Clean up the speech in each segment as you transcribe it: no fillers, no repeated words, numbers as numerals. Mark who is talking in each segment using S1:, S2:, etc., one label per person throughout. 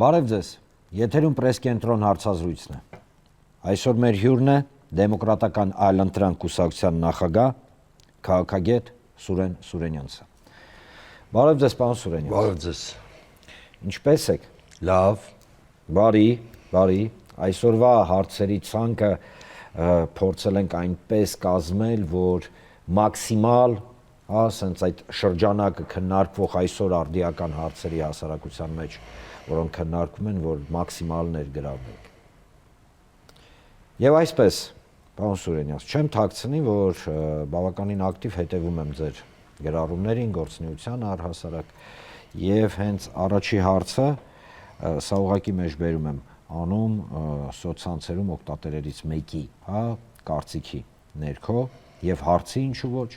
S1: Բարև ձեզ, եթերում պրեսկենտրոն հարցազրույցն է։ Այսօր մեր հյուրն է Դեմոկրատական այլընտրանք կուսակցության նախագահ, քաղաքագետ Սուրեն Սուրենյանցը։ Բարև ձեզ, պարոն Սուրենյան։
S2: Բարև ձեզ։
S1: Ինչպե՞ս եք։
S2: Լավ։
S1: Բարի։ Այսօրվա հարցերի ցանկը փորձել ենք այնպես կազմել, որ մաքսիմալ, ասենց այդ շրջանակը քննարկվող այսօր արդիական հարցերի հասարակության մեջ, որոնք քննարկվում են, որ մաքսիմալ ներգրավվենք։ Եվ այսպես, պարոն Սուրենյան, չեմ թաքցնի, որ բավականին ակտիվ հետևում եմ ձեր գրառումներին, գործունեության առհասարակ, եւ հենց առաջի հարցը սա ուղղակի մեջբերում եմ անում սոցցանցերում օգտատերերից մեկի, կարծիքի ներքո եւ հարցի ինչու ոչ,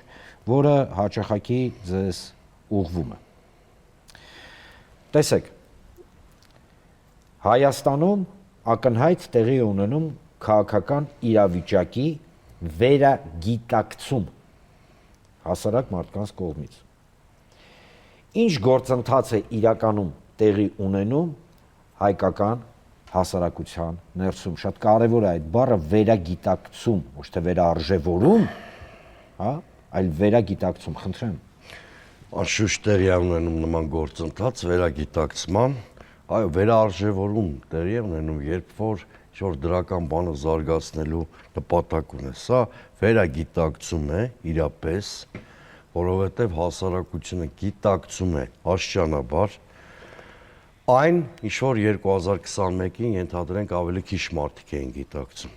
S1: որը հաճախակի ձեզ ուղղվում է։ Տեսեք, Հայաստանում ակնհայտ տեղի ունենում քաղաքական իրավիճակի վերագիտակցում հասարակ մարդկանց կողմից։ Ինչ գործընթաց է իրականում տեղի ունենում հայկական հասարակության ներսում։ Շատ կարևոր է այդ բառը վերագիտակցում, ոչ թե վերարժևորում, այլ վերագիտակցում, խնդրեմ։
S2: Անշուշտ տեղի է ունենում նման գործընթաց վերագիտակցման, այո, վերարժևորում տեղի է ունենում, երբ որ ինչ-որ դրական բանը զարգացնելու նպատակ ունի։ Սա վերագիտակցում է իրապես, որովհետև հասարակությունը գիտակցում է աստիճանաբար այն, ինչ որ 2021-ին ենթադրենք ավելի քիչ մարդիկ էին գիտակցում։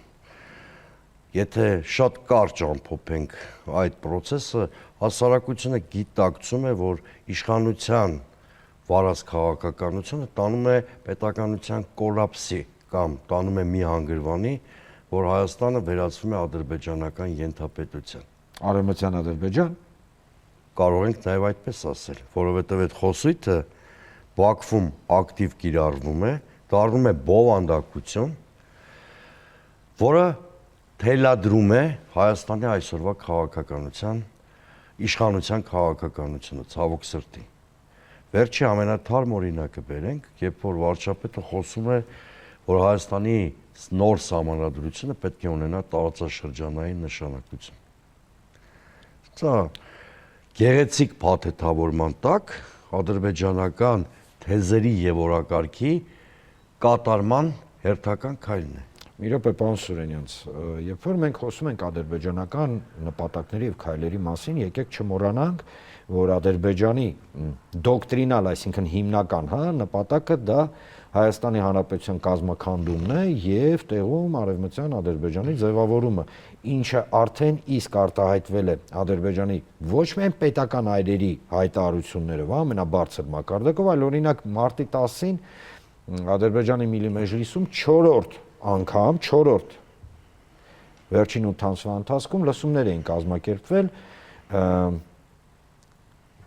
S2: Եթե շատ կարճ ամփոփենք այդ process-ը, հասարակությունը գիտակցում է, որ իշխանության վարած քաղաքականությունը տանում է պետականության կոլապսի կամ տանում է մի հանգրվանի, որ Հայաստանը վերածվում է ադրբեջանական ենթապետության։
S1: Արևմտյան Ադրբեջան։
S2: Կարող ենք նաև այդպես ասել, որովհետև այդ խոսույթը Բաքվում ակտիվ կիրառվում է, դառնում է բովանդակություն, որը թելադրում է Հայաստանի այսօրվա քաղաքականության, իշխանության քաղաքականությունը, ցավոք սրտի։ Վերջի ամենաթարմ օրինակը բերենք, երբ որ վարչապետը խոսում է, որ Հայաստանի նոր սահմանադրությունը պետք է ունենա տարածաշրջանային նշանակություն։ Սա գեղեցիկ փաթեթավորման տակ ադրբեջանական թեզերի եւ օրակարգի կատարման հերթական քայլն է։
S1: Մի րոպե, պարոն Սուրենյանց, երբ որ մենք խոսում ենք ադրբեջանական նպատակների եւ քայլերի մասին, եկեք չմոռանանք, որ Ադրբեջանի դոկտրինալ, այսինքն հիմնական, նպատակը դա Հայաստանի Հանրապետության կազմաքանդումն է եւ տեղում Արևմտյան Ադրբեջանի ձևավորումը, ինչը արդեն իսկ արտահայտվել է Ադրբեջանի ոչ միայն պետական այրերի հայտարարություններով, ամենաբարձր մակարդակով, այլ օրինակ մարտի 10-ին Ադրբեջանի Միլի Մեջլիսում 4-րդ անգամ, 4-րդ վերջին 8 ամսվա ընթացքում լսումներ էին կազմակերպվել,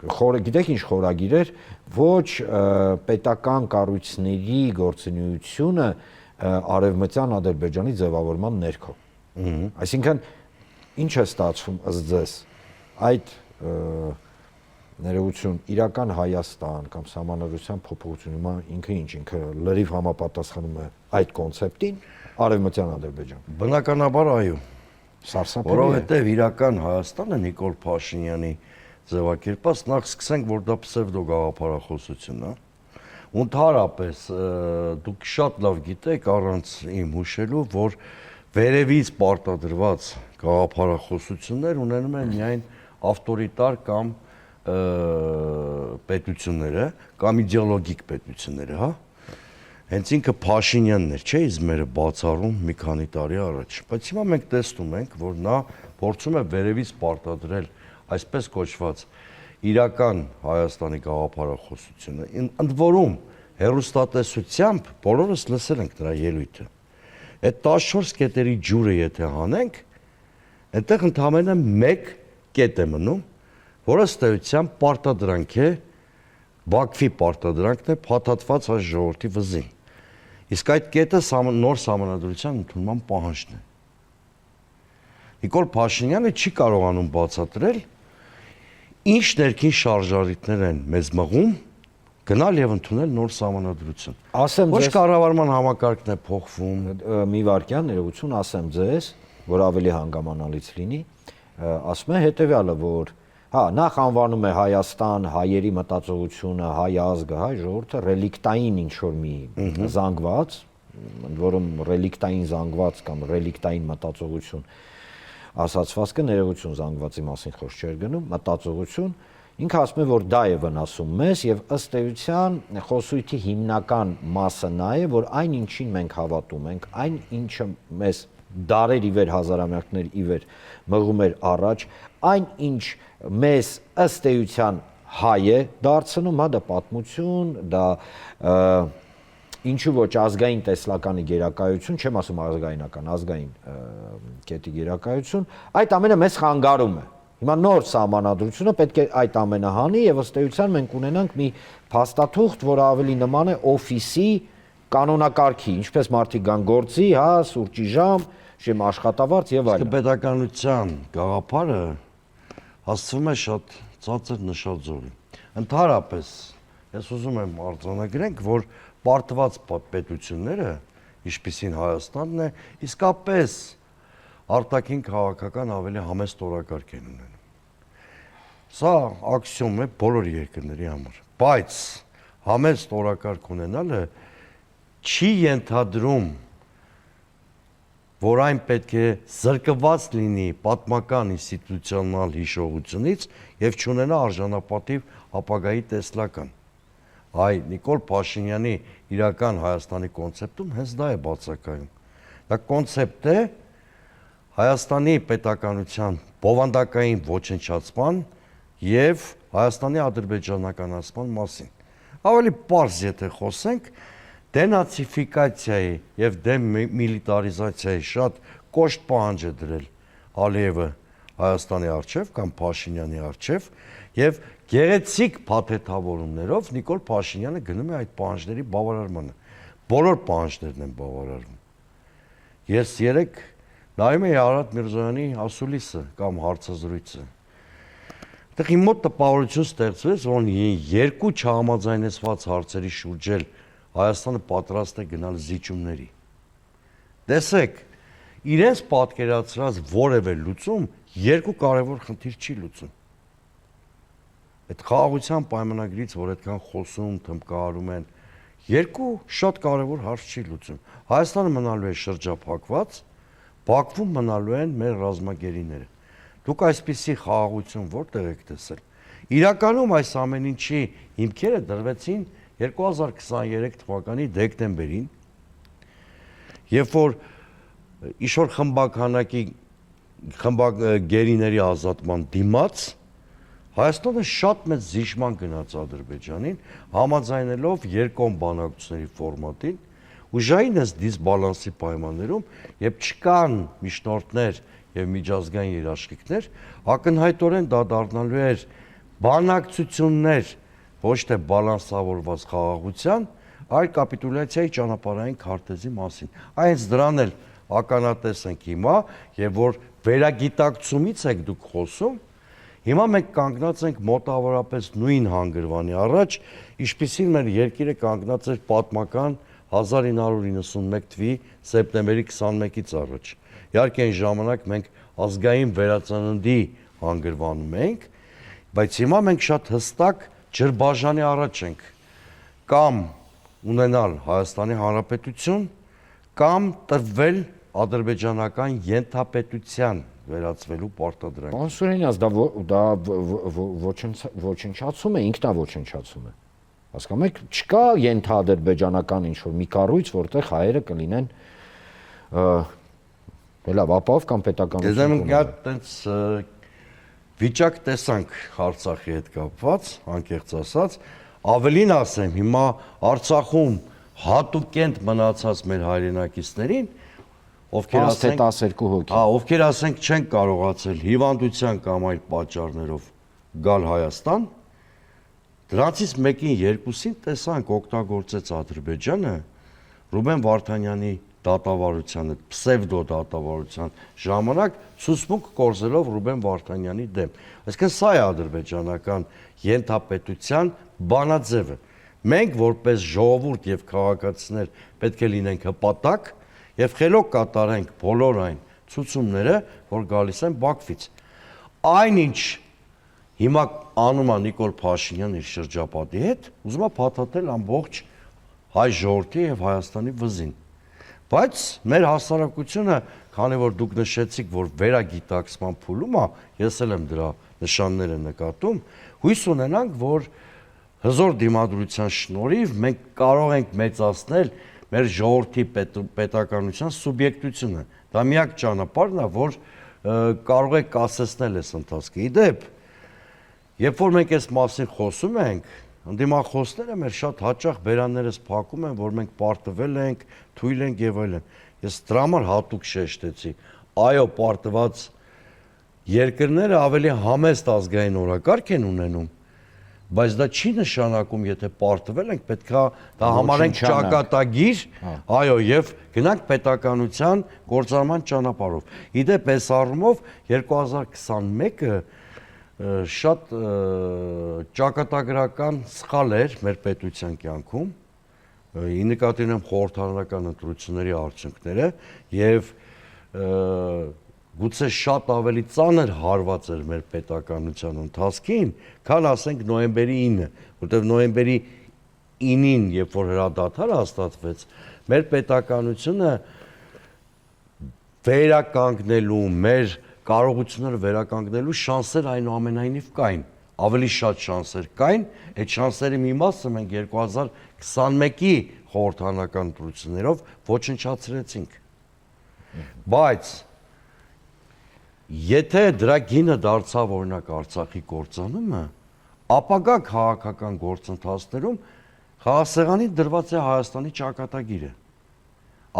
S1: գիտեք ինչ խորագիր էր, ոչ պետական կառույցների գործունեությունը Արևմտյան Ադրբեջանի ձևավորման ներքո։ Այսինքն ինչ է ստացվում ըստ ձեզ այդ ներողություն իրական Հայաստան կամ սահմանադրության փոփոխությունը ինքը լրիվ համապատասխանում է այդ կոնցեպտին Արևմտյան Ադրբեջան։
S2: Բնականաբար այո։
S1: Սարսափելի է։
S2: Որովհետև իրական Հայաստանը Նիկոլ Փաշինյանի ձևակերպած, նախ սկսենք, որ դա պսևդո գաղափարախոսություն է։ Ընդհանրապես դուք շատ լավ գիտեք առանց իմ հուշելու, որ վերևից պարտադրված գաղափարախոսություններ ունենում են միայն ավտորիտար կամ պետությունները կամ իդեոլոգիկ պետությունները, Հենց ինքը Փաշինյանն էր, չէ՞, իզմերը բացառում մի քանի տարի առաջ։ Բայց հիմա մենք տեսնում ենք, որ նա փորձում է վերևից պարտադրել այսպես կոչված իրական Հայաստանի գաղափարախոսությունը։ Ընդ որում հերոստատեսությամբ բոլորս լսել ենք նրա ելույթը։ Այդ 14 կետերի ջուրը եթե հանենք, այդտեղ ընդամենը 1 կետ է մնում, որը ըստ էության պարտադրանք է, Բաքվի պարտադրանքն է փաթաթված այս ժողովրդի վզին։ Իսկ այդ կետը նոր սահմանադրության ընդունման պահանջն է։ Նիկոլ Փաշինյանը չի կարողանում բացատրել, ինչ ներքին շարժառիթներ են մեզ մղում գնալ եւ ընդունել նոր սահմանադրություն։
S1: Ասեմ
S2: Ոչ
S1: ձեզ
S2: կառավարման համակարգն է փոխվում։
S1: մի վարքյան ներողություն ասեմ ձեզ, որ ավելի հանգամանալից լինի, ասում է հետեւյալը, որ հա նախ անվանում է Հայաստան, հայերի մտածողությունը, հայ ազգը, հայ ժողովուրդը ռելիկտային ինչ որ մի զանգված, ընդ որում ռելիկտային զանգված կամ ռելիկտային մտածողություն ասացվածքը ներողություն զանգվածի մասին խոսք չէր գնում, մտածողություն ինքը ասում է, որ դա է վնասում մեզ եւ ըստ էության խոսույթի հիմնական մասը նա է, որ այն ինչին մենք հավատում ենք, այն ինչը մեզ դարեր ի վեր, հազարամյակներ ի վեր մղում էր առաջ, այն ինչ մեզ ըստ էության հայ է դարձնում, հա դա պատմություն, դա ինչու ոչ ազգային տեսլականի գերակայություն, չեմ ասում ազգայնական, ազգային կետի գերակայություն, այդ ամենը մեզ խանգարում է։ Հիմա նոր սահմանադրությունը պետք է այդ ամենը հանի եւ ըստ էության մենք ունենանք մի փաստաթուղթ, որը ավելի նման է օֆիսի կանոնակարգի, ինչպես մարդիկ կան գործի, հա, սուրճի ժամ, շեմ աշխատավարձ եւ այլն։
S2: Պետականության գաղափարը հասցվում է շատ ցածր նշաձողի։ Ընդհանրապես, ես ուզում եմ արձանագրենք, որ պարտված պետությունները, ինչպիսին Հայաստանն է, իսկապես արտաքին քաղաքական ավելի համեստ օրակարգ են ունենում։ Սա աքսիոմ է բոլոր երկրների համար, բայց համեստ օրակարգ ունենալը չի ենթադրում, որ այն պետք է զրկված լինի պատմական ինստիտուցիոնալ հիշողությունից եւ չունենա արժանապատիվ ապագայի տեսլական։ Այ Նիկոլ Փաշինյանի իրական Հայաստանի կոնցեպտում հենց դա է բացակայում։ Դա կոնցեպտ է Հայաստանի պետականության բովանդակային ոչնչացման եւ Հայաստանի ադրբեջանականացման մասին։ Ավելի պարզ եթե խոսենք, դենացիֆիկացիայի եւ դեմիլիտարիզացիայի շատ կոշտ պահանջ է դրել Ալիևը Հայաստանի արչեւ կամ Փաշինյանի արչեւ եւ գեղեցիկ փաթեթավորումներով Նիկոլ Փաշինյանը գնում է այդ պահանջների բավարարմանը։ Բոլոր պահանջներն են բավարարվում։ Ես երեք նայում էի Արադ Միրզոյանի ասուլիսը կամ հարցազրույցը։ Այդտեղ իմ մոտ տպավորություն ստեղծվեց, որ երկու չհամաձայնեցված հարցերի շուրջ էլ Հայաստանը պատրաստ է գնալ զիջումների։ Տեսեք, իրենց պատկերացրած որևէ լուծում երկու կարևոր խնդիր չի լուծում։ Այդ խաղաղության պայմանագրից, որ այդքան խոսում, թմկահարում են, երկու շատ կարևոր հարց չի լուծում։ Հայաստանը մնալու է շրջափակված, Բաքվում մնալու են մեր ռազմագերիները։ Դուք այսպիսի խաղաղություն որտեղ եք տեսել։ Իրականում այս ամեն ինչի հիմքերը դրվեցին 2023 թվականի դեկտեմբերին, երբ որ ինչ-որ խմբականակի գերիների ազատման դիմաց Հայաստանը շատ մեծ զիջման գնաց Ադրբեջանին, համաձայնելով երկկողմ բանակցությունների ֆորմատին, ուժային ըստ դիսբալանսի պայմաններում, երբ չկան միջնորդներ եւ միջազգային երաշխիքներ, ակնհայտորեն դա դառնալու էր բանակցություններ ոչ թե բալանսավորված խաղաղության, այլ կապիտուլյացիայի ճանապարհային քարտեզի մասին։ Այս դրան էլ ականատես ենք հիմա, եւ որ վերագիտակցումից եք դուք խոսում, հիմա մենք կանգնած ենք մոտավորապես նույն հանգրվանի առաջ, ինչպիսին մեր երկիրը կանգնած էր պատմական 1991 թվականի սեպտեմբերի 21-ից առաջ։ Իհարկե այն ժամանակ մենք ազգային վերածննդի հանգրվանում ենք, բայց հիմա մենք շատ հստակ ջրբաժանի առաջ ենք, կամ ունենալ Հայաստանի Հանրապետություն, կամ տրվել ադրբեջանական ենթապետության վերածվելու պարտադրանք։
S1: Պարոն Սուրենյաց, դա ոչնչացում է, ինքնաոչնչացում է։ Հասկանում եք, չկա ենթադրբեջանական ինչ-որ մի կառույց, որտեղ հայերը կլինեն լավ ապահով կամ պետականություն։
S2: Դե մենք հատ տենց վիճակ տեսանք Արցախի հետ կապված, անկեղծ ասած, ավելին ասեմ, հիմա Արցախում հատուկենտ մնացած մեր հայրենակիցներին, ովքեր ասենք
S1: 12 հոգի։
S2: Հա, ովքեր ասենք չեն կարողացել հիվանդության կամ այլ պատճառներով գալ Հայաստան, դրանցից մեկին երկուսին տեսանք օգտագործեց Ադրբեջանը Ռուբեն Վարդանյանի դատավարությանը, պսևդո դատավարության ժամանակ ցուցմունք կորզելով Ռուբեն Վարդանյանի դեմ։ Այսինքն սա է ադրբեջանական ենթապետության բանաձևը։ Մենք որպես ժողովուրդ եւ քաղաքացիներ պետք է լինենք հպատակ եւ խելոք կատարենք բոլոր այն ցուցումները, որ գալիս են Բաքվից։ Այնինչ հիմա անում է Նիկոլ Փաշինյանն իր շրջապատի հետ, ուզում է փաթաթել ամբողջ հայ ժողովրդի եւ Հայաստանի վզին։ Բայց մեր հասարակությունը, քանի որ դուք նշեցիք, որ վերագիտակցման փուլում է, ես էլ եմ դրա նշանները նկատում, հույս ունենանք, որ հզոր դիմադրության շնորհիվ մենք կարող ենք մեծացնել մեր ժողովրդի պետականության սուբյեկտությունը։ Դա միակ ճանապարհն է, որ կարող է կասեցնել այս ընթացքը։ Իդեպ, երբ որ մենք այս մասին խոսում ենք, ընդդիմախոսները մեր շատ հաճախ բերաններս փակում են, որ մենք պարտվել ենք, թույլ ենք եւ այլն։ Ես դրա համար հատուկ շեշտեցի։ Այո, պարտված երկրները ավելի համեստ ազգային օրակարգ են ունենում, բայց դա չի նշանակում, եթե պարտվել ենք, պետքա դա համարենք ճակատագիր, այո, եւ գնանք պետականության գործարման ճանապարհով։ Իդեպ այս առումով 2021-ը շատ ճակատագրական սխալ էր մեր պետության կյանքում, ի նկատի ունեմ խորհրդարանական ընտրությունների արդյունքները եւ գուցե շատ ավելի ծանր հարված էր մեր պետականության ընթացքին, քան ասենք նոյեմբերի 9-ը, որտեղ նոյեմբերի 9-ին, երբ որ հրադադարը հաստատվեց, մեր պետականությունը վերականգնելու, մեր կարողությունները վերականգնելու շանսեր այնուամենայնիվ կային, ավելի շատ շանսեր կային, այդ շանսերի մի մասը մենք 2021-ի խորհրդարանական ընտրություններով ոչնչացրեցինք։ Բայց եթե դրա գինը դարձավ օրինակ Արցախի կործանումը, ապագա քաղաքական գործընթացներում խաղաղասեղանին դրված է Հայաստանի ճակատագիրը։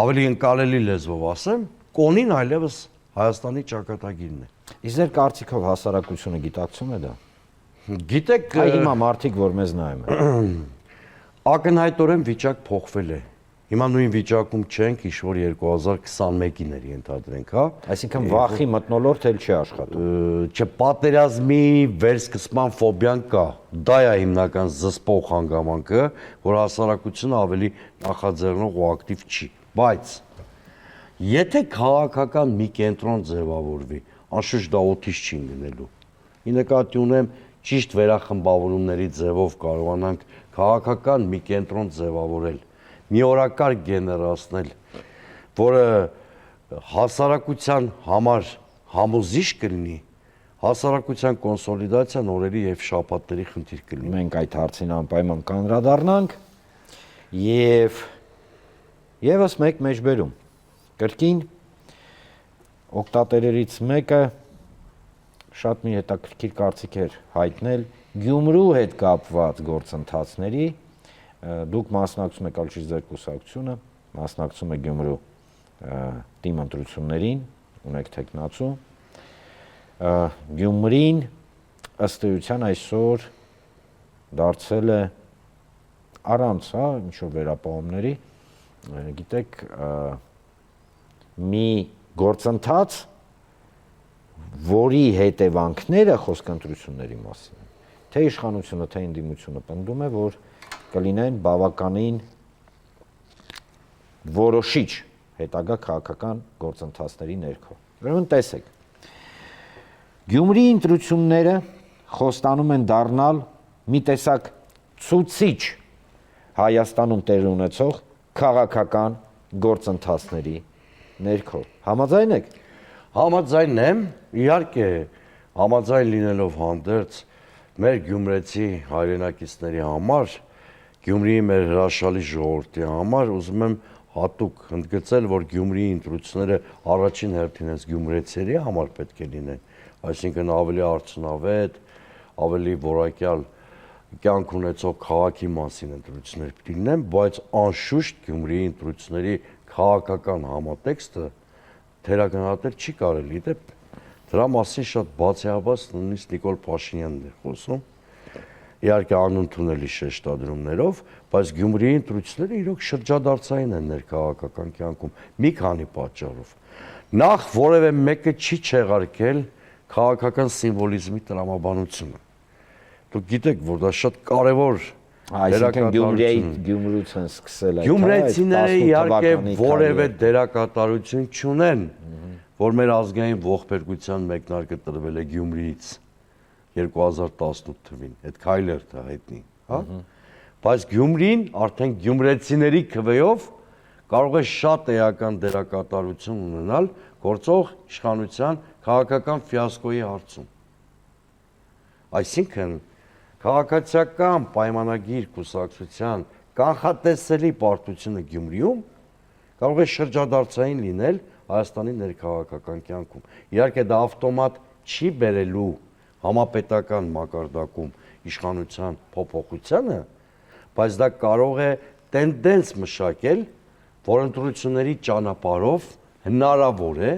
S2: Ավելի ընկալելի լեզվով ասեմ, կոնին այլևս Հայաստանի ճակատագիրն է։
S1: Իսկ ձեր կարծիքով հասարակությունը գիտակցում է դա։
S2: Գիտեք,
S1: հիմա մարդիկ որ մեզ նայում են։
S2: Ակնհայտորեն վիճակ փոխվել է։ Հիմա նույն վիճակում չենք, ինչ որ 2021-ին էր ենթադրենք, հա։
S1: Այսինքն վախի մթնոլորտ էլ չի աշխատում։
S2: Չպատերազմի վերսկսման ֆոբիան կա։ Դա է հիմնական զսպող հանգամանքը, որ հասարակությունը ավելի նախաձեռնող ու ակտիվ չի։ Բայց եթե քաղաքական մի կենտրոն ձևավորվի, անշուշտ դա օթից չի գնելու։ Ի նկատի ունեմ ճիշտ վերախմբավորումների ձևով կարողանանք քաղաքական մի կենտրոն ձևավորել, մի օրակարգ գեներացնել, որը հասարակության համար համոզիչ կլինի, հասարակության կոնսոլիդացիան օրերի եւ շաբաթների խնդիր կլինի։
S1: Մենք այդ հարցին անպայման կանդրադառնանք եւ եւս մեկ մեջբերում կրկին օկտատերերից մեկը շատ մի հետաքրքիր կարծիք էր հայտնել Գյումրու հետ կապված գործընթացների, դուք մասնակցում եք ալչի ձեր կուսակցությունը, մասնակցում եք Գյումրու թիմ ընտրություններին, ունեք թեկնածու, Գյումրին ըստ էության այսօր դարձել է առանց, հա, ինչ-որ վերապահումների, գիտեք, մի գործընթաց, որի հետևանքները խոսքընտրությունների մասին, թե իշխանությունը, թե ընդդիմությունը պնդում է, որ կլինեն բավականին որոշիչ հետագա քաղաքական գործընթացների ներքո։ Ուրեմն տեսեք, Գյումրիի ընտրությունները խոստանում են դառնալ մի տեսակ ցուցիչ Հայաստանում տեղի ունեցող քաղաքական գործընթացների ներքո։ Համաձայն եք։
S2: Համաձայն եմ, իհարկե, համաձայն լինելով հանդերձ մեր գյումրեցի հայրենակիցների համար, Գյումրիի մեր հրաշալի ժողովրդի համար, ուզում եմ հատուկ ընդգծել, որ Գյումրիի ընտրությունները առաջին հերթին հենց գյումրեցիների համար պետք է լինեն, այսինքն ավելի արդյունավետ, ավելի որակյալ կյանք ունեցող քաղաքի մասին ընտրություններ պիտի լինեն, բայց անշուշտ Գյումրիի ընտրությունների քաղաքական համատեքստը թերագնահատել չի կարելի։ Դեպ դրա մասին շատ բացիաբաց նույնիսկ Նիկոլ Փաշինյանն է խոսում, իհարկե անընդունելի շեշտադրումներով, բայց Գյումրիի ընտրությունները իրոք շրջադարձային են ներքաղաքական կյանքում մի քանի պատճառով։ Նախ որևէ մեկը չի չեղարկել քաղաքական սիմվոլիզմի տրամաբանությունը։ Դուք գիտեք, որ դա շատ կարևոր
S1: Այսինքն Գյումրուց են սկսել այդ։
S2: Գյումրեցիները իհարկե որևէ դերակատարություն չունեն, որ մեր ազգային ողբերգության մեկնարկը տրվել է Գյումրիից 2018 թվին, այդ քայլերթը հայտնի, հա։ Բայց Գյումրին արդեն գյումրեցիների քվեով կարող է շատ էական դերակատարություն ունենալ գործող իշխանության քաղաքական ֆիասկոյի հարցում։ Այսինքն քաղաքացիական պայմանագիր կուսակցության կանխատեսելի պարտությունը Գյումրիում կարող է շրջադարձային լինել Հայաստանի ներքաղաքական կյանքում։ Իհարկե դա ավտոմատ չի բերելու համապետական մակարդակում իշխանության փոփոխությանը, բայց դա կարող է տենդենս մշակել, որ ընտրությունների ճանապարհով հնարավոր է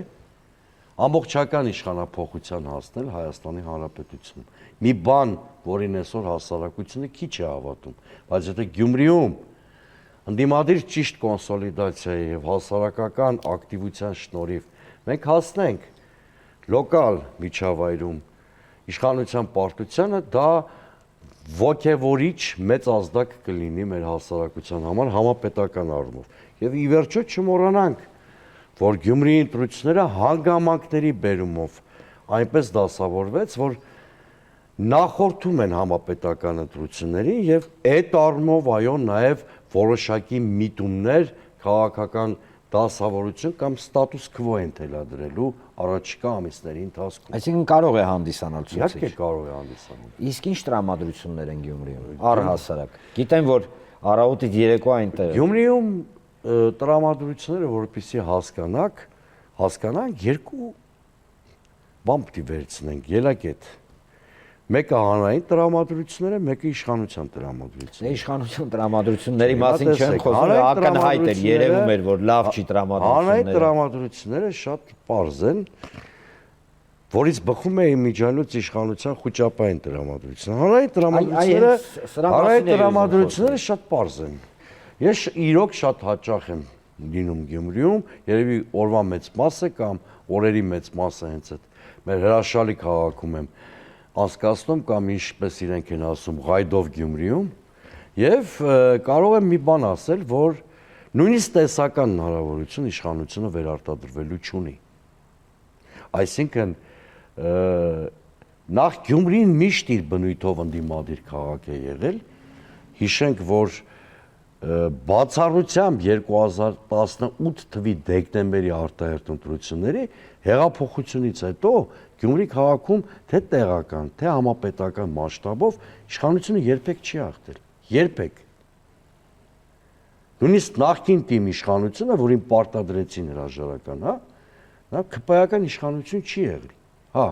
S2: ամբողջական իշխանափոխության հասնել Հայաստանի Հանրապետությունում։ Մի բան, որին այսօր հասարակությունը քիչ է հավատում, բայց եթե Գյումրիում ընդդիմադիր ճիշտ կոնսոլիդացիայի եւ հասարակական ակտիվության շնորհիվ մենք հասնենք լոկալ միջավայրում իշխանության պարտությանը, դա ոգևորիչ մեծ ազդակ կլինի մեր հասարակության համար համապետական առումով։ Եվ ի վերջո չմոռանանք, որ Գյումրիի ընտրությունները հանգամանքների բերումով այնպես դասավորվեց, որ նախորդում են համապետական ընտրություններին եւ այդ առումով այո նաեւ որոշակի միտումներ քաղաքական դասավորություն կամ ստատուս քվո են թելադրելու առաջիկա ամիսների ընթացքում։
S1: Այսինքն կարող է հանդիսանալ ցուցիչ։
S2: Իհարկե կարող է հանդիսանալ։
S1: Իսկ ինչ տրամադրություններ են Գյումրիում առհասարակ։ Գիտեմ, որ առավոտից երեկո այնտեղ։
S2: Գյումրիում տրամադրությունները, որպեսզի հասկանանք, երկու բան պետք է վերցնենք, ելակետ։ Մեկը հանրային տրամադրությունները, մեկը իշխանության տրամադրությունները։
S1: Իշխանության տրամադրությունների մասին չեմ խոսում, ակնհայտ էր, երևում էր, որ լավ չի տրամադրությունները։
S2: Հանրային տրամադրությունները շատ պարզ են, որից բխում է իմիջիայլոց իշխանության խոճապային տրամադրությունը։ Հանրային տրամադրությունները շատ պարզ են։ Ես իրոք շատ հաճախ եմ լինում Գյումրիում, երևի օրվա մեծ մասը կամ օրերի մեծ մասը հենց այդ մեր հրաշալի քաղաքում եմ անցկացնում կամ ինչպես իրենք են ասում Ղայդով Գյումրիում եւ կարող եմ մի բան ասել, որ նույնիսկ տեսական հնարավորություն իշխանությունը վերարտադրվելու չունի։ Այսինքն նախ Գյումրին միշտ իր բնույթով ընդդիմադիր քաղաք է եղել, հիշենք, որ բացառությամբ 2018 թվի դեկտեմբերի արտահերթ ընտրությունների հեղափոխությունից հետո Գյումրի քաղաքում թե տեղական, թե համապետական մասշտաբով իշխանությունը երբեք չի հաղթել։ Երբեք։ Նույնիսկ նախկին թիմ իշխանությունը, որին պարտադրեցին հրաժարական, հա, նա ԿՊ-ական իշխանություն չի եղել։ Հա,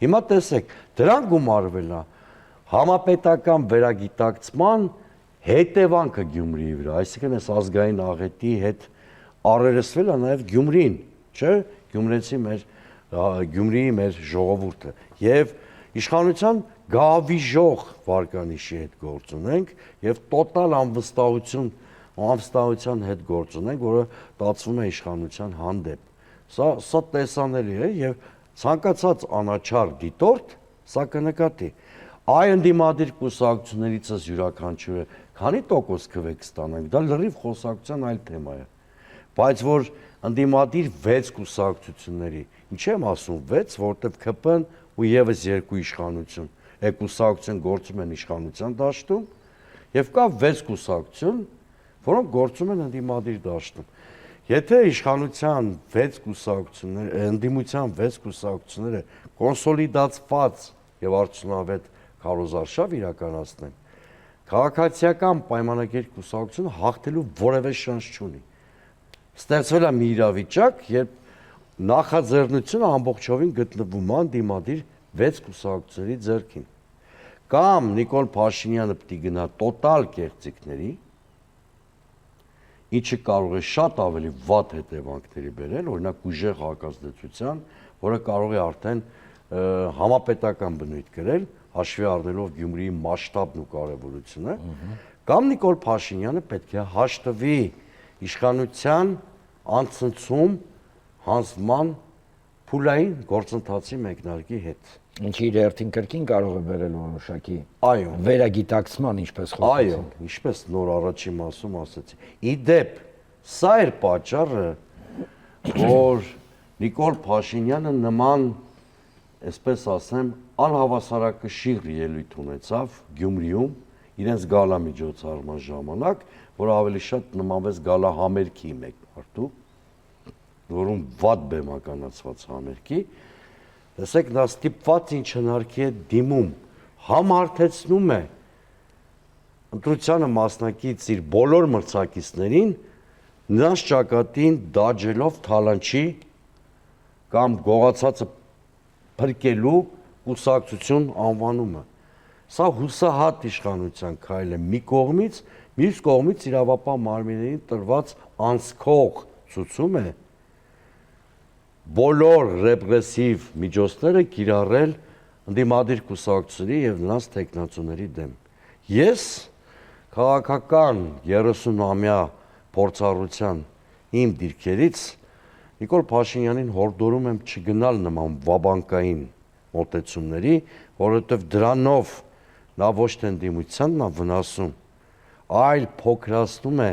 S2: հիմա տեսեք, դրան գումարվել է համապետական վերագիտակցման հետևանքը Գյումրիի վրա, այսինքն այս ազգային աղետի հետ առերեսվել է նաև Գյումրին, չէ՞, Գյումրիի մեր ժողովուրդը եւ իշխանության գավիժող վարկանիշի հետ գործ ունենք եւ տոտալ անվստահության հետ գործ ունենք, որը տածվում է իշխանության հանդեպ։ Սա տեսանելի է եւ ցանկացած անաչառ դիտորդ սա կնկատի։ Այ ընդդիմադիր կուսակցություններից յուրաքանչյուրը քանի տոկոս քվե կստանանք, դա լրիվ խոսակցության այլ թեմա է։ Բայց որ ընդդիմադիր 6 կուսակցությունների, ինչ եմ ասում 6, որտեվ ԿՊ-ն ու եւս երկու իշխանություն, կուսակցություն գործում են իշխանության դաշտում եւ կա 6 կուսակցություն, որոնք գործում են ընդդիմադիր դաշտում։ Եթե իշխանության 6 կուսակցությունները, ընդդիմության 6 կուսակցությունները կոնսոլիդացված եւ արդյունավետ քարոզարշավ իրականացնեն, քաղաքացիական պայմանագիր կուսակցությունը հաղթելու որևէ շանս չունի։ Ստեղծվել է մի իրավիճակ, երբ նախաձեռնությունը ամբողջովին գտնվում է ընդդիմադիր 6 կուսակցությունների ձեռքին։ Կամ Նիկոլ Փաշինյանը պետք է գնա տոտալ կեղծիքների, ինչը կարող է շատ ավելի վատ հետևանքների բերել, օրինակ ուժեղ հակազդեցության, որը կարող է արդեն համապետական բնույթ կրել, հաշվի առնելով Գյումրիի մասշտաբն ու կարևորությունը, կամ Նիկոլ Փաշինյանը պետք է հաշտվի իշխանության անցնցում հանձնման փուլային գործընթացի մեկնարկի հետ։
S1: Ինչի իր հերթին կրկին կարող է բերել որոշակի
S2: Այո։
S1: վերագիտակցման, ինչպես
S2: Այո,
S1: խոսեցինք։
S2: ինչպես նոր առաջի մասում ասեցի։ Իդեպ, սա էր պատճառը, որ Նիկոլ Փաշինյանը նման, այսպես ասեմ, անհավասարակշիռ ելույթ ունեցավ Գյումրիում իրենց գալա միջոցառման ժամանակ, որ ավելի շատ նմանվեց գալա համերգի մեկ մարդու, որում վատ բեմականացված համերգի, տեսեք, նա ստիպված ինչ հնարքի է դիմում, համարթեցնում է ընտրությանը մասնակից իր բոլոր մրցակիցներին նրանց ճակատին դաջելով թալանչի կամ գողացածը փրկելու կուսակցություն անվանումը։ Սա հուսահատ իշխանության քայլ է մի կողմից, մյուս կողմից իրավապահ մարմիններին տրված անցքող ցուցում է բոլոր ռեպրեսիվ միջոցները կիրառել ընդդիմադիր կուսակցությունների եւ նրանց տեխնացուների դեմ։ Ես քաղաքական 30-ամյա փորձառության իմ դիրքերից Նիկոլ Փաշինյանին հորդորում եմ չգնալ նման վաբանկային մոտեցումների, որովհետև դրանով նա ոչ թե ընդդիմությանն է վնասում, այլ փոքրացնում է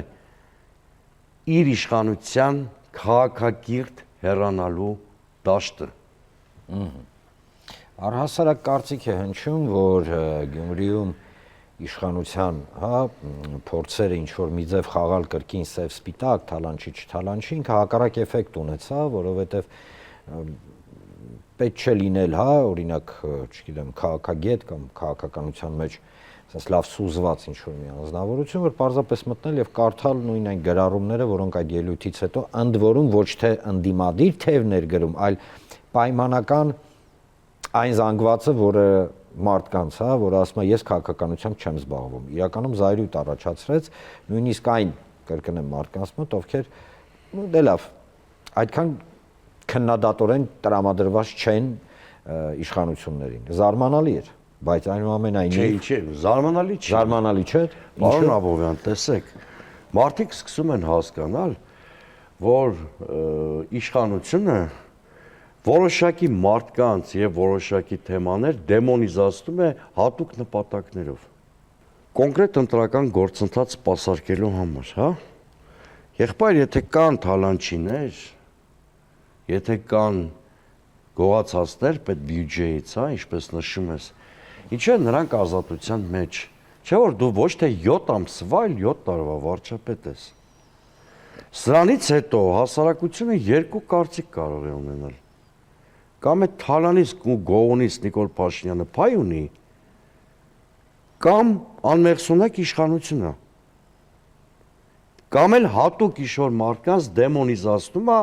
S2: իր իշխանության քաղաքակիրթ հեռանալու դաշտը։
S1: Առհասարակ կարծիք է հնչում, որ Գյումրիում իշխանության, փորձերը ինչ որ մի ձև խաղալ կրկին սև-սպիտակ, թալանչի չթալանչին, հակառակ էֆեկտ ունեցավ, որովհետև պետք չէ լինել, օրինակ, չգիտեմ, քաղաքագետ կամ քաղաքականության մեջ ասես լավ սուզված ինչ որ մի անձնավորություն, որ պարզապես մտնել եւ կարդալ նույն այն գրառումները, որոնք այդ ելույթից հետո ընդ որում ոչ թե ընդդիմադիր թևներ գրում, այլ պայմանական այն զանգվածը, որը մարդկանց, որը ասում է ես քաղաքականությամբ չեմ զբաղվում։ Իրականում զայրույթ առաջացրեց նույնիսկ այն կրկնեմ մարդկանց մոտ, ովքեր դե լավ, այդքան քննադատորեն տրամադրված չեն իշխանություններին։ Զարմանալի էր, բայց այնուամենայնիվ
S2: Չէ, զարմանալի չի։
S1: Զարմանալի չէ։
S2: Պարոն Աբովյան, տեսեք, մարդիկ սկսում են հասկանալ, որ իշխանությունը որոշակի մարդկանց եւ որոշակի թեմաներ դեմոնիզացնում է հատուկ նպատակներով։ Կոնկրետ ընտրական գործընթաց սպասարկելու համար, Եղբայր, եթե կան թալանչիներ, եթե կան գողացածներ պետ բյուջեից, ինչպես նշում ես, ինչու է նրանք ազատության մեջ։ Չէ՞ որ դու ոչ թե 7 ամսվա, այլ 7 տարվա վարչապետ ես։ Սրանից հետո հասարակությունը երկու կարծիք կարող է ունենալ։ Կամ է թալանից ու գողունից Նիկոլ Փաշինյանը փայ ունի, կամ անմեղսունակ իշխանությունը, կամ էլ հատուկ իշոր մարդկանց դեմոնիզացնում է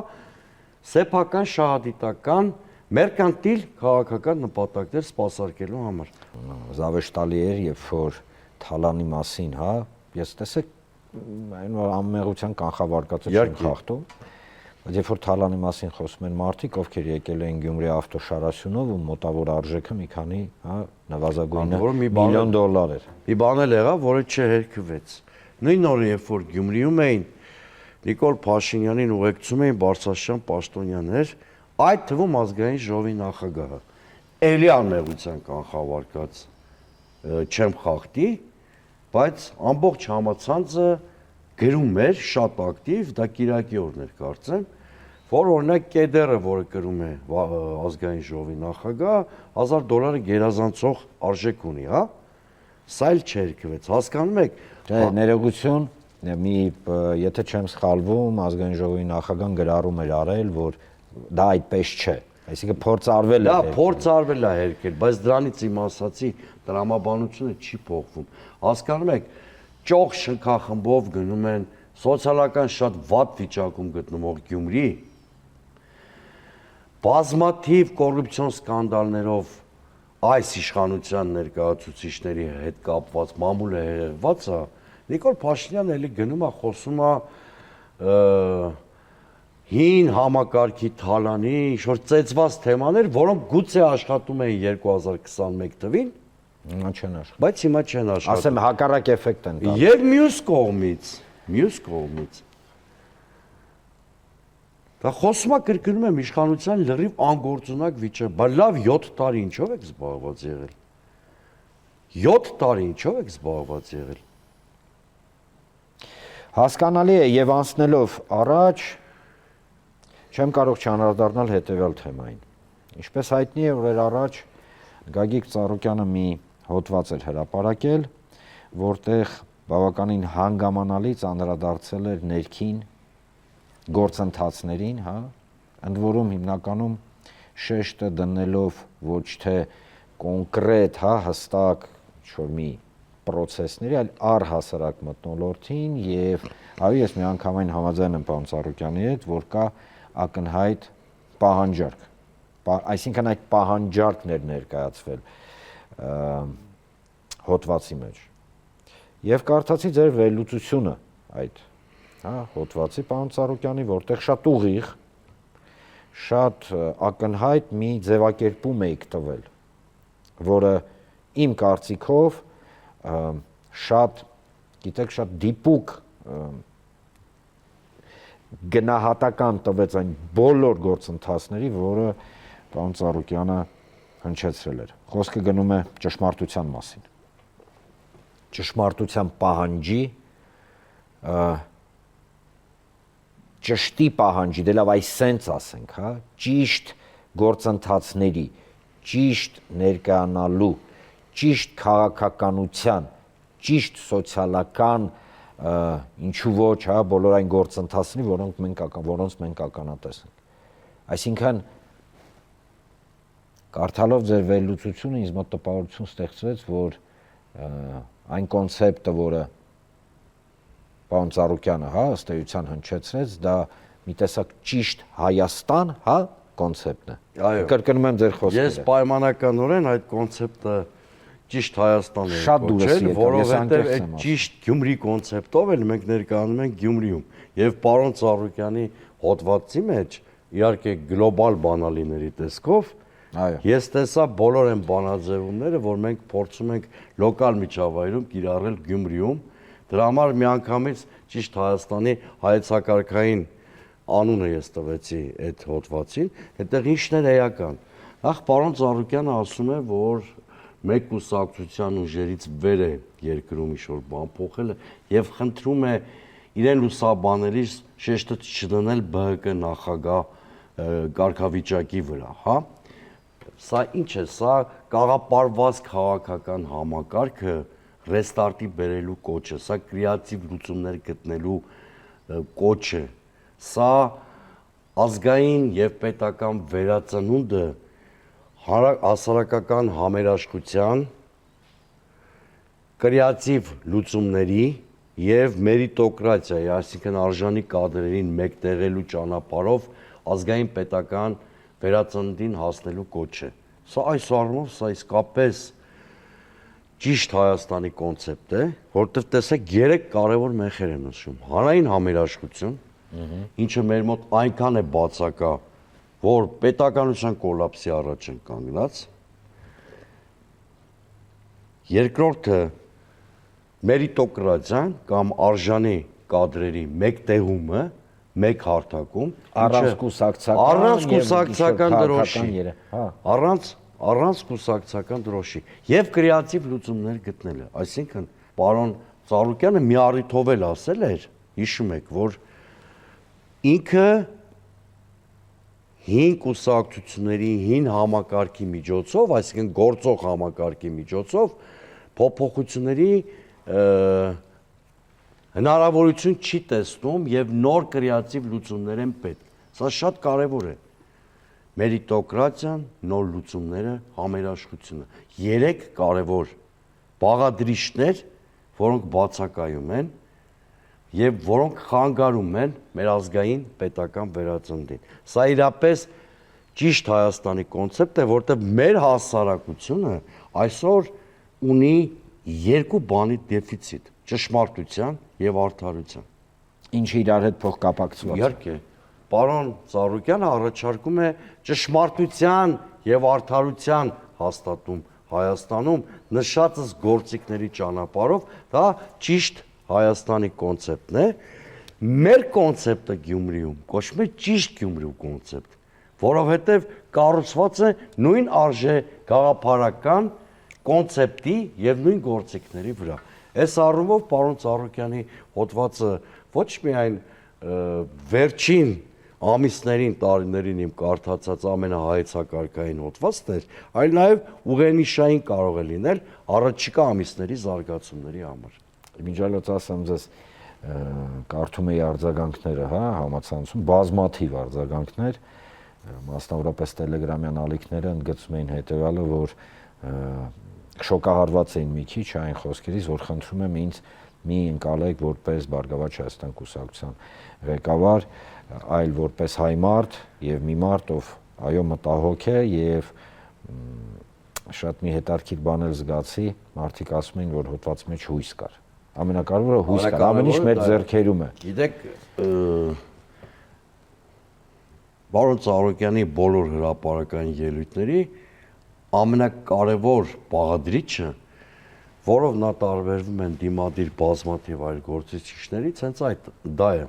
S2: սեփական շահադիտական մերկանտիլ քաղաքական նպատակներ սպասարկելու համար։
S1: Զավեշտալի էր, երբ որ թալանի մասին, ես տեսեք այն անմեղության կանխավարկածը չեմ խախտում, բայց երբ որ թալանի մասին խոսում են մարդիկ, ովքեր եկել են Գյումրի ավտոշարասյունով ու մոտավոր արժեքը մի քանի, նվազագույնը միլիոն դոլար էր։
S2: Մի բան էլ եղավ, որը չհերքվեց։ Նույն օրը, երբ որ Գյումրիում էին Նիկոլ Փաշինյանին ուղեկցում էին Բարսաշյան պաշտոնյաներ, այդ թվում ազգային ժողովի նախագահը։ Էլի անմեղության կանխավարկած չեմ խախտի, բայց ամբողջ համացանցը գրում էր շատ ակտիվ, դա Կիրակի օրն էր կարծեմ, որ օրինակ Կեդերը, որը գրում է ազգային ժողովի նախագահ, $1000 գերազանցող արժեք ունի, Սա էլ չերկվեց, հասկանում եք։
S1: Ներողություն, եթե չեմ սխալվում, ազգային ժողովի նախագահան գրառում էր արել, որ դա այդպես չէ։ Այսինքն փորձարվել է։
S2: Դա փորձարվել է հերքել, բայց դրանից իմ ասացի տրամաբանությունը չի փոխվում։ Հասկանում եք, ճոխ շքախմբով գնում են սոցիալական շատ վատ վիճակում գտնվող Գյումրի, բազմաթիվ կոռուպցիոն սկանդալներով այս իշխանության ներկայացուցիչների հետ կապված մամուլը հեղեղված է, Նիկոլ Փաշինյանը էլի գնում է խոսում է հին համակարգի թալանի, ինչ-որ ծեծված թեմաներ, որոնք գուցե աշխատում էին 2021 թվին, բայց հիմա չեն աշխատում։
S1: Ասեմ, հակառակ էֆեկտ են տալիս։
S2: Եվ մյուս կողմից, Դա խոսում է կրկնում եմ իշխանության լրիվ անգործունակ վիճակ, բայց լավ 7 տարի ինչով եք զբաղված եղել։ 7 տարի ինչով եք զբաղված եղել։
S1: Հասկանալի է եւ անցնելով առաջ չեմ կարող չանդրադառնալ հետեւյալ թեմային։ Ինչպես հայտնի է, օրեր առաջ Գագիկ Ծառուկյանը մի հոդված էր հրապարակել, որտեղ բավականին հանգամանալից անդրադարձել էր ներքին գործընթացներին, հա, ընդ որում հիմնականում շեշտը դնելով ոչ թե կոնկրետ, հա, հստակ ինչ-որ մի process-ների, այլ առհասարակ մթնոլորտին եւ այո, ես միանգամայն համաձայն եմ պարոն Ծառուկյանի հետ, որ կա ակնհայտ պահանջարկ, այսինքն այդ պահանջարկն էր ներկայացվել հոդվածի մեջ։ Եվ կարդացի ձեր վերլուծությունը այդ հոդվածի պարոն Ծառուկյանի, որտեղ շատ ուղիղ, շատ ակնհայտ մի ձևակերպում էիք տվել, որը իմ կարծիքով շատ, գիտեք, շատ դիպուկ գնահատական տվեց այն բոլոր գործընթացների, որը պարոն Ծառուկյանը հնչեցրել էր։ Խոսքը գնում է ճշմարտության մասին։ Ճշմարտության պահանջի, ճշտի պահանջի, դե լավ այս սենց ասենք, հա, ճիշտ գործընթացների, ճիշտ ներկայանալու, ճիշտ քաղաքականության, ճիշտ սոցիալական, ինչու ոչ, հա, բոլոր այն գործընթացների, որոնց մենք ականատես ենք։ Այսինքն կարդալով ձեր վերլուծությունը ինձ մոտ տպավորություն ստեղծվեց, որ այն կոնցեպտը, որը պարոն Ծառուկյանը, հա, ըստ էության հնչեցրեց, դա մի տեսակ ճիշտ Հայաստան, հա, կոնցեպտն է։
S2: Այո։
S1: Կրկնում եմ ձեր խոսքերը։
S2: Ես պայմանականորեն այդ կոնցեպտը ճիշտ Հայաստան եմ
S1: Շատ դուրս
S2: կոչել,
S1: եկավ, ես
S2: որովհետև
S1: անկեղծ
S2: այդ
S1: եմ
S2: ճիշտ Գյումրի կոնցեպտով էլ մենք ներկայանում ենք Գյումրիում։ Եվ պարոն Ծառուկյանի հոդվածի մեջ, իհարկե գլոբալ բանալիների տեսքով,
S1: Այո։
S2: ես տեսա բոլոր այն բանաձևումները, որ մենք փորձում ենք լոկալ միջավայրում կիրառել Գյումրիում։ Դրա համար միանգամից ճիշտ Հայաստանի հայեցակարգային անունը ես տվեցի այդ հոդվածին, այդտեղ ինչն էր էական։ Նախ պարոն Ծառուկյանը ասում է, որ մեկ կուսակցության ուժերից վեր է երկրում ինչ-որ բան փոխելը եւ խնդրում է իրեն լուսաբաներից շեշտը չդնել ԲՀԿ նախագահ կարգավիճակի վրա, հա։ Սա ինչ է, սա կաղապարված քաղաքական համակարգը ռեստարտի բերելու կոչը, սա կրեատիվ լուծումներ գտնելու կոչ է, սա ազգային եւ պետական վերածնունդը հասարակական համերաշխության, կրեատիվ լուծումների եւ մերիտոկրատիայի, այսինքն արժանի կադրերին մեկտեղելու ճանապարհով ազգային պետական վերածննդին հասնելու կոչ է։ Սա այս առումով սա իսկապես ճիշտ Հայաստանի կոնցեպտ է, որովհետև տեսեք 3 կարևոր մեխեր են նշում։ Հանրային համերաշխություն, ինչը մեր մոտ այնքան է բացակա, որ պետականության կոլապսի առաջ են կանգնած։ Երկրորդը մերիտոկրատիան կամ արժանի կադրերի մեկտեղումը, մեկ հարթակում, առանց կուսակցական դրոշի, առանց կուսակցական դրոշի եւ կրեատիվ լուծումներ գտնելը։ Այսինքն պարոն Ծառուկյանը մի առիթով էլ ասել էր, հիշում եք, որ ինքը հին կուսակցությունների, հին համակարգի միջոցով, այսինքն գործող համակարգի միջոցով փոփոխությունների հնարավորություն չի տեսնում եւ նոր կրեատիվ լուծումներ են պետք։ Սա շատ կարեւոր է։ Մերիտոկրատիան, նոր լուծումները, համերաշխությունը։ 3 կարևոր բաղադրիչներ, որոնք բացակայում են եւ որոնք խանգարում են մեր ազգային պետական վերածննդին։ Սա իրապես ճիշտ Հայաստանի կոնցեպտ է, որտեղ մեր հասարակությունը այսօր ունի երկու բանի դեֆիցիտ՝ ճշմարտության եւ արդարության։
S1: Ինչը իրար հետ փոխկապակցված։
S2: Իհարկե, պարոն Ծառուկյանը առաջարկում է ճշմարտության եւ արդարության հաստատում Հայաստանում նշածս գործիքների ճանապարհով, դա ճիշտ Հայաստանի կոնցեպտն է Մեր կոնցեպտը Գյումրիում կոչվում է ճիշտ Գյումրու կոնցեպտ, որովհետև կառուցված է նույն արժե գաղափարական կոնցեպտի եւ նույն գործիքների վրա։ Այս առումով պարոն Ծառուկյանի հոդվածը ոչ միայն վերջին ամիսներին, տարիներին իմ կարդացած ամենահայեցակարգային հոդվածն էր, այլ նաև ուղենիշային կարող է լինել առաջիկա ամիսների զարգացումների համար։
S1: Միջալոց ասեմ ձեզ, կարդում էի արձագանքները, հա, համացանցում բազմաթիվ արձագանքներ, մասնավորապես տելեգրամյան ալիքները ընդգծում էին հետևյալը, որ շոկահարված էին մի քիչ այն խոսքերից, որ խնդրում եմ ինձ մի ընկալեք որպես Բարգավաճ Հայաստան կուսակցության ղեկավար, այլ որպես հայ մարդ եւ մի մարդ, ով այո մտահոգ է եւ շատ մի հետարքիր բան էլ զգացի, մարդիկ ասում էին, որ հոդվածի մեջ հույս կար։ Ամենակարևորը հույս կար, ամեն ինչ մեր ձեռքերում է։
S2: Գիտեք, պարոն Ծառուկյանի բոլոր հրապարակային ելույթների ամենակարևոր բաղադրիչը, որով նա տարբերվում են դիմադիր բազմաթիվ այլ գործիչներից, հենց այդ դա է։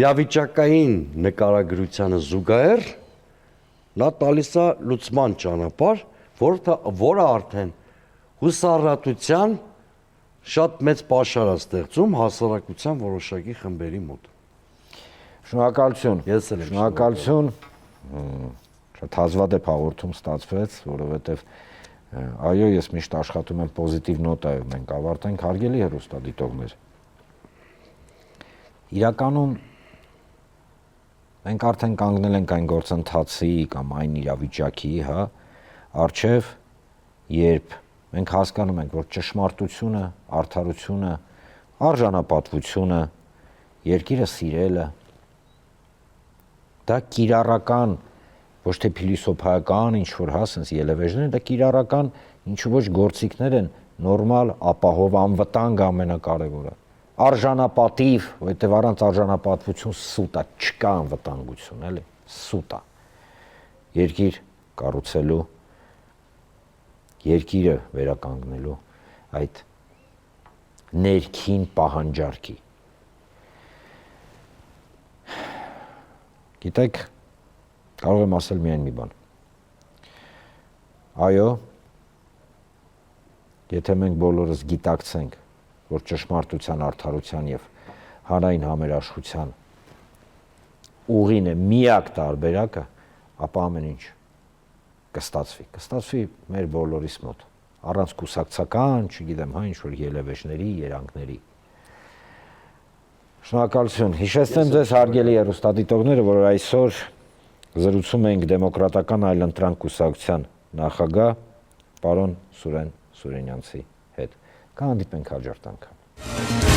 S2: Իրավիճակային նկարագրությանը զուգահեռ նա տալիս է լուծման ճանապարհ, որը արդեն հուսառատության շատ մեծ պաշար է ստեղծում հասարակության որոշակի խմբերի մոտ։
S1: Շնորհակալություն։
S2: Ես էլ եմ
S1: շնորհակալություն։ Շատ հազվադեպ հաղորդում ստացվեց, որովհետև այո, ես միշտ աշխատում եմ պոզիտիվ նոտայով, մենք ավարտենք հարգելի հեռուստադիտողներ։ Իրականում մենք արդեն կանգնել ենք այն գործընթացի կամ այն իրավիճակի, հա, առջև, երբ մենք հասկանում ենք, որ ճշմարտությունը, արդարությունը, արժանապատվությունը, երկիրը սիրելը, դա կիրառական, ոչ թե փիլիսոփայական ինչ-որ հա, սենց ելևեժներ, դա կիրառական ինչ-որ ոչ գործիքներ են, նորմալ, ապահով, անվտանգ ամենակարևորը։ Արժանապատիվ, որտեղ առանց արժանապատվություն սուտ է, չկա անվտանգություն, էլի, սուտ է։ Երկիր կառուցելու, երկիրը վերականգնելու այդ ներքին պահանջարկի։ Գիտեք, կարող եմ ասել միայն մի բան։ Այո, եթե մենք բոլորս գիտակցենք, որ ճշմարտության, արդարության եւ հանրային համերաշխության ուղին է միակ տարբերակը, ապա ամեն ինչ կստացվի մեր բոլորիս մոտ, առանց կուսակցական, չգիտեմ, հա, ինչ-որ ելևեժների, երանգների։ Շնորհակալություն։ Հիշեցնեմ ձեզ հարգելի հեռուստադիտողները, որ այսօր զրուցում ենք Դեմոկրատական այլընտրանք կուսակցության նախագահ պարոն Սուրեն Սուրենյանցի հետ։ Կհանդիպենք հաջորդ անգամ։